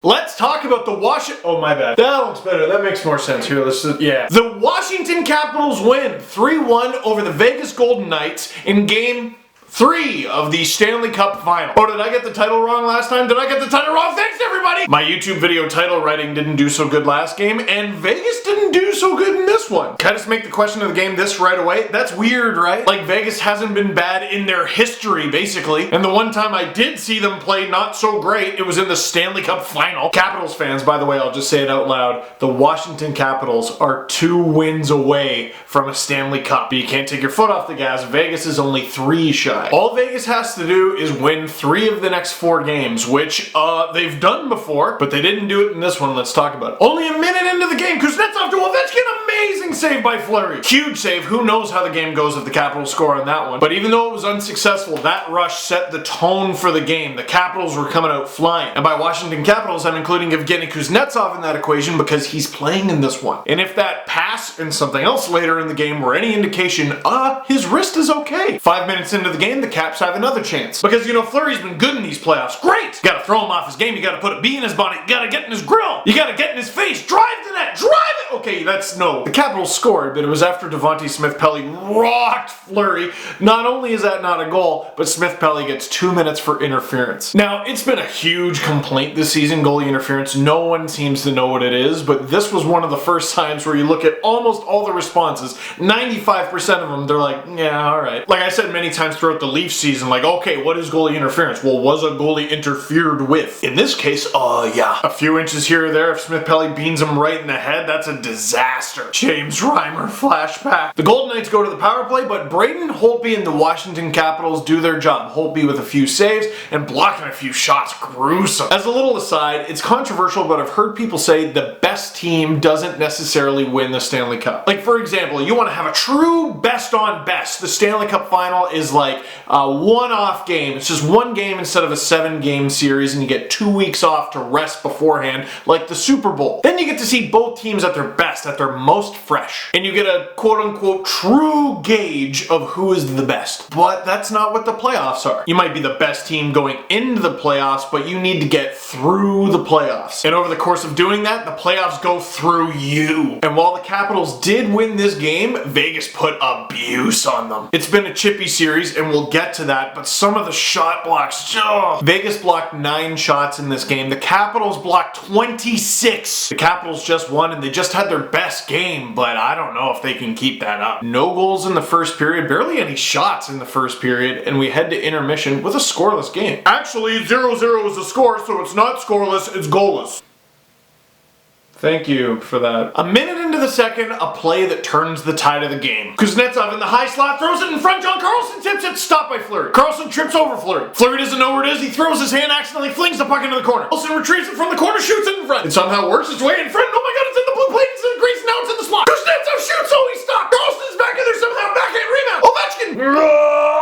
Let's talk about the Oh, my bad. That looks better. That makes more sense. Here, yeah. The Washington Capitals win 3-1 over the Vegas Golden Knights in Game 3 of the Stanley Cup Final. Oh, did I get the title wrong last time? Did I get the title wrong? Thanks, everybody! My YouTube video title writing didn't do so good last game, and Vegas didn't do so good in this one. Can I just make the question of the game this right away? That's weird, right? Like, Vegas hasn't been bad in their history, basically. And the one time I did see them play not so great, it was in the Stanley Cup Final. Capitals fans, by the way, I'll just say it out loud, the Washington Capitals are 2 wins away from a Stanley Cup. But you can't take your foot off the gas. Vegas is only 3 shy. All Vegas has to do is win 3 of the next 4 games, which they've done before, but they didn't do it in this one. Let's talk about it. Only a minute into the game, Kuznetsov to Ovechkin, amazing save by Fleury. Huge save. Who knows how the game goes if the Capitals score on that one. But even though it was unsuccessful, that rush set the tone for the game. The Capitals were coming out flying. And by Washington Capitals, I'm including Evgeny Kuznetsov in that equation because he's playing in this one. And if that pass and something else later in the game were any indication, his wrist is okay. 5 minutes into the game, the Caps have another chance. Because, you know, Fleury's been good in these playoffs. Great! You gotta throw him off his game, you gotta put a bee in his bonnet, you gotta get in his grill, you gotta get in his face, drive to that, drive it! Okay, no. The Capitals scored, but it was after Smith-Pelly rocked Fleury. Not only is that not a goal, but Smith-Pelly gets 2 minutes for interference. Now, it's been a huge complaint this season, goalie interference. No one seems to know what it is, but this was one of the first times where you look at almost all the responses, 95% of them, they're like, yeah, alright. Like I said many times throughout the Leafs season, like, okay, what is goalie interference? Well, was a goalie interfered with? In this case, yeah. A few inches here or there, if Smith-Pelly beans him right in the head, that's a disaster. James Reimer flashback. The Golden Knights go to the power play, but Braden Holtby and the Washington Capitals do their job. Holtby with a few saves and blocking a few shots. Gruesome. As a little aside, it's controversial, but I've heard people say the best team doesn't necessarily win the Stanley Cup. Like, for example, you want to have a true best on best. The Stanley Cup Final is like a one-off game. It's just one game instead of a 7-game series, and you get 2 weeks off to rest beforehand, like the Super Bowl. Then you get to see both teams at their best, at their most fresh. And you get a quote-unquote true gauge of who is the best. But that's not what the playoffs are. You might be the best team going into the playoffs, but you need to get through the playoffs. And over the course of doing that, the playoffs go through you. And while the Capitals did win this game, Vegas put abuse on them. It's been a chippy series, and we'll get to that, but some of the shot blocks, Vegas blocked 9 shots in this game. The Capitals blocked 26. The Capitals just won, and they just had their best game, but I don't know if they can keep that up. No goals in the first period, barely any shots in the first period, and we head to intermission with a scoreless game. Actually, 0-0 is the score, so it's not scoreless, it's goalless. Thank you for that. A minute into the second, a play that turns the tide of the game. Kuznetsov in the high slot, throws it in front, John Carlson tips it, stopped by Fleury. Carlson trips over Fleury. Fleury doesn't know where it is, he throws his hand, accidentally flings the puck into the corner. Carlson retrieves it from the corner, shoots it in front. It somehow works its way in front, oh my god, it's in the blue plate, it's in the crease, now it's in the slot. Kuznetsov shoots, oh he stopped. Carlson's back in there somehow, backhand rebound. Ovechkin!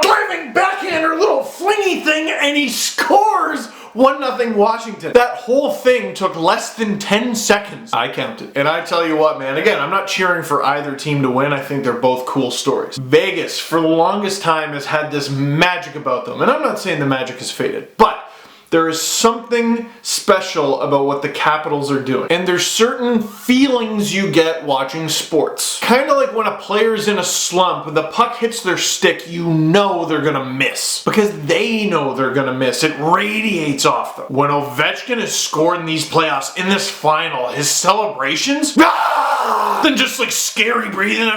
Driving backhander, little flingy thing, and he scores! 1-0 Washington. That whole thing took less than 10 seconds. I counted. And I tell you what, man, again, I'm not cheering for either team to win. I think they're both cool stories. Vegas, for the longest time, has had this magic about them. And I'm not saying the magic has faded, but there is something special about what the Capitals are doing. And there's certain feelings you get watching sports. Kind of like when a player's in a slump, when the puck hits their stick, you know they're gonna miss. Because they know they're gonna miss. It radiates off them. When Ovechkin has scored in these playoffs, in this final, his celebrations, then just like scary breathing.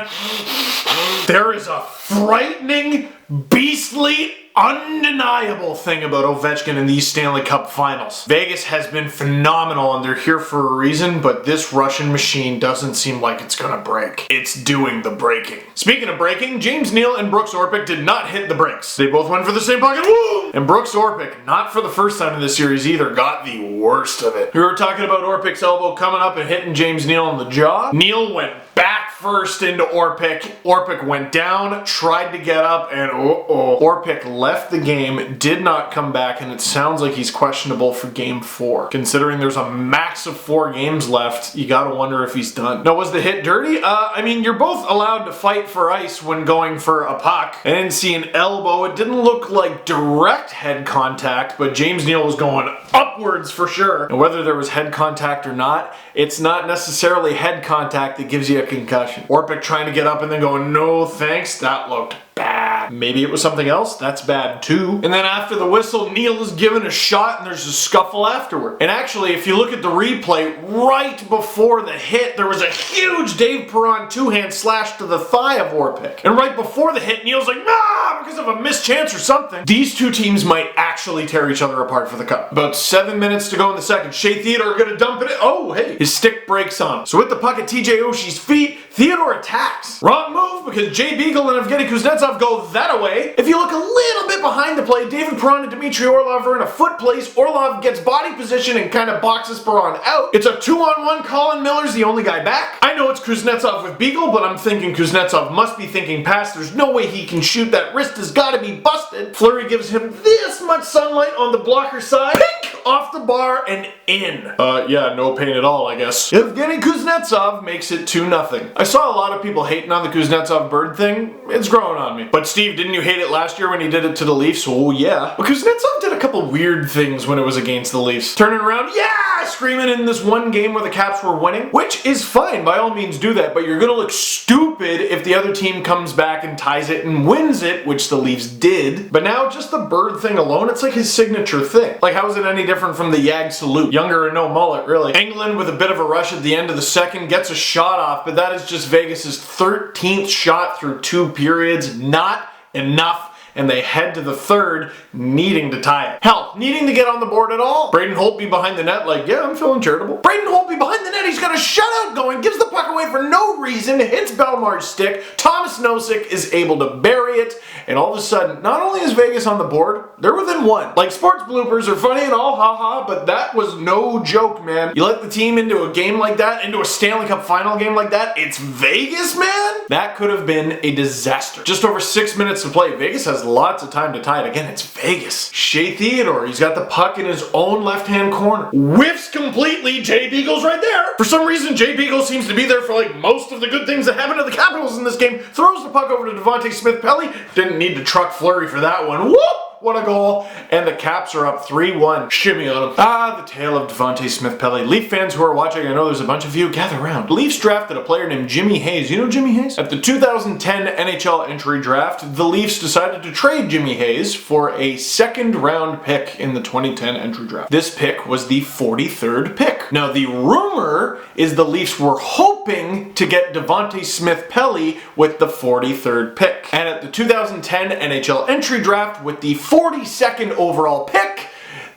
There is a frightening, beastly, undeniable thing about Ovechkin in these Stanley Cup Finals. Vegas has been phenomenal and they're here for a reason, but this Russian machine doesn't seem like it's gonna break. It's doing the breaking. Speaking of breaking, James Neal and Brooks Orpik did not hit the brakes. They both went for the same puck and woo! And Brooks Orpik, not for the first time in this series either, got the worst of it. We were talking about Orpik's elbow coming up and hitting James Neal in the jaw. Neal went back first into Orpik. Orpik went down, tried to get up, and Orpik left the game, did not come back, and it sounds like he's questionable for game 4. Considering there's a max of 4 games left, you gotta wonder if he's done. Now, was the hit dirty? I mean, you're both allowed to fight for ice when going for a puck. I didn't see an elbow. It didn't look like direct head contact, but James Neal was going upwards for sure. And whether there was head contact or not, it's not necessarily head contact that gives you a concussion. Orpik trying to get up and then going, no thanks, that looked bad. Maybe it was something else, that's bad too. And then after the whistle, Neal is given a shot and there's a scuffle afterward. And actually, if you look at the replay, right before the hit, there was a huge Dave Perron two-hand slash to the thigh of Orpik. And right before the hit, Neal's like, nah, because of a missed chance or something. These two teams might actually tear each other apart for the cup. About 7 minutes to go in the second. Shea Theodore gonna dump it. Oh, hey, his stick breaks on him. So with the puck at TJ Oshie's feet, Theodore attacks. Wrong move because Jay Beagle and Evgeny Kuznetsov go that away. If you look a little bit behind the play, David Perron and Dmitry Orlov are in a foot place. Orlov gets body position and kind of boxes Perron out. It's a 2-on-1. Colin Miller's the only guy back. I know it's Kuznetsov with Beagle, but I'm thinking Kuznetsov must be thinking pass. There's no way he can shoot. That wrist has got to be busted. Fleury gives him this much sunlight on the blocker side. Pink! Off the bar and in. Yeah, no pain at all, I guess. Evgeny Kuznetsov makes it 2-0. I saw a lot of people hating on the Kuznetsov bird thing. It's growing on me. But Steve, didn't you hate it last year when he did it to the Leafs? Oh yeah. But Kuznetsov did a couple weird things when it was against the Leafs. Turning around, yeah, screaming in this one game where the Caps were winning, which is fine, by all means do that, but you're gonna look stupid if the other team comes back and ties it and wins it, which the Leafs did. But now just the bird thing alone, it's like his signature thing. Like, how is it any different from the Yag salute? Younger and no mullet, really. England with a bit of a rush at the end of the second gets a shot off, but that is just Vegas's 13th shot through 2 periods. Not enough. And they head to the third, needing to tie it. Hell, needing to get on the board at all. Braden Holtby behind the net, like, yeah, I'm feeling charitable. Braden Holtby behind the net, he's got a shutout going, gives the puck away for no reason, hits Belmar's stick. Thomas Nosek is able to bury it, and all of a sudden, not only is Vegas on the board, they're within 1. Like, sports bloopers are funny and all, haha, but that was no joke, man. You let the team into a game like that, into a Stanley Cup final game like that, it's Vegas, man? That could have been a disaster. Just over 6 minutes to play. Vegas has lots of time to tie it. Again, it's Vegas. Shea Theodore, he's got the puck in his own left-hand corner. Whiffs completely. Jay Beagle's right there. For some reason, Jay Beagle seems to be there for like most of the good things that happen to the Capitals in this game. Throws the puck over to Devontae Smith-Pelly. Didn't need to truck Fleury for that one. Whoop! What a goal. And the Caps are up 3-1. Shimmy on them. Ah, the tale of Devontae Smith-Pelly. Leaf fans who are watching, I know there's a bunch of you, gather around. Leafs drafted a player named Jimmy Hayes. You know Jimmy Hayes? At the 2010 NHL entry draft, the Leafs decided to trade Jimmy Hayes for a second-round pick in the 2010 entry draft. This pick was the 43rd pick. Now, the rumor is the Leafs were hoping to get Devontae Smith-Pelly with the 43rd pick. And at the 2010 NHL entry draft, with the 42nd overall pick,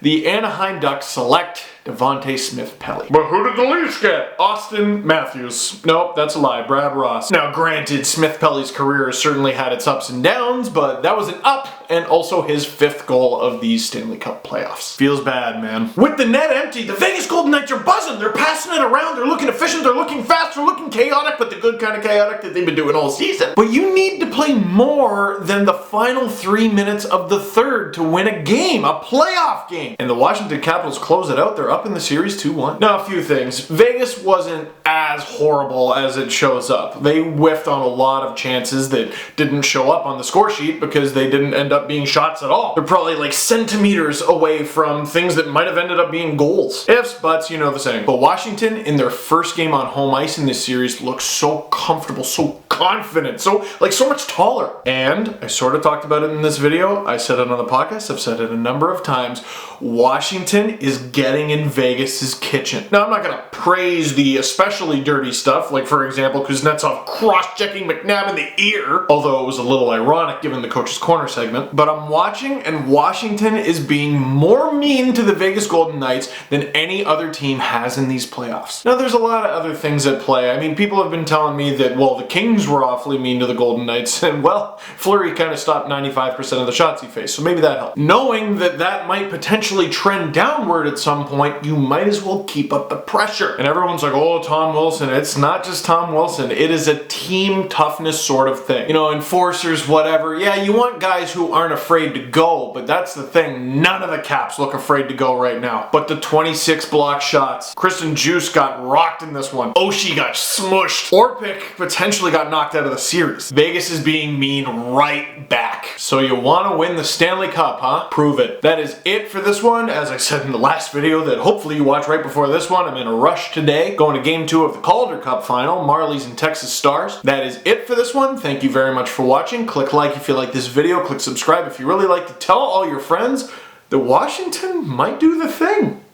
the Anaheim Ducks select Devontae Smith-Pelly. But who did the Leafs get? Austin Matthews. Nope, that's a lie. Brad Ross. Now, granted, Smith-Pelly's career has certainly had its ups and downs, but that was an up and also his 5th goal of these Stanley Cup playoffs. Feels bad, man. With the net empty, the Vegas Golden Knights are buzzing. They're passing it around. They're looking efficient. They're looking fast. They're looking chaotic, but the good kind of chaotic that they've been doing all season. But you need to play more than the final 3 minutes of the third to win a game, a playoff game. And the Washington Capitals close it out. They're up in the series 2-1. Now, a few things. Vegas wasn't as horrible as it shows up. They whiffed on a lot of chances that didn't show up on the score sheet because they didn't end up being shots at all. They're probably like centimeters away from things that might have ended up being goals. Ifs, buts, you know the saying. But Washington, in their first game on home ice in this series, looks so comfortable, so confident, so much taller. And I sort of talked about it in this video. I said it on the podcast. I've said it a number of times. Washington is getting in Vegas's kitchen. Now, I'm not going to praise the especially dirty stuff, like, for example, Kuznetsov cross-checking McNabb in the ear, although it was a little ironic given the Coach's Corner segment. But I'm watching, and Washington is being more mean to the Vegas Golden Knights than any other team has in these playoffs. Now, there's a lot of other things at play. I mean, people have been telling me that, well, the Kings were awfully mean to the Golden Knights, and well, Fleury kind of stopped 95% of the shots he faced, so maybe that helped. Knowing that that might potentially trend downward at some point, you might as well keep up the pressure. And everyone's like, oh, Tom Wilson. It's not just Tom Wilson. It is a team toughness sort of thing. You know, enforcers, whatever. Yeah, you want guys who aren't afraid to go, but that's the thing. None of the Caps look afraid to go right now. But the 26 block shots. Kristen Juice got rocked in this one. Oshie got smushed. Orpik potentially got knocked out of the series. Vegas is being mean right back. So you want to win the Stanley Cup, huh? Prove it. That is it for this one. As I said in the last video that hopefully you watched right before this one, I'm in a rush today, going to Game 2 of the Calder Cup final, Marlies and Texas Stars. That is it for this one. Thank you very much for watching. Click like if you like this video. Click subscribe if you really like to. Tell all your friends that Washington might do the thing.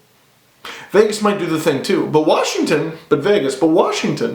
Vegas might do the thing too. But Washington, but Vegas, but Washington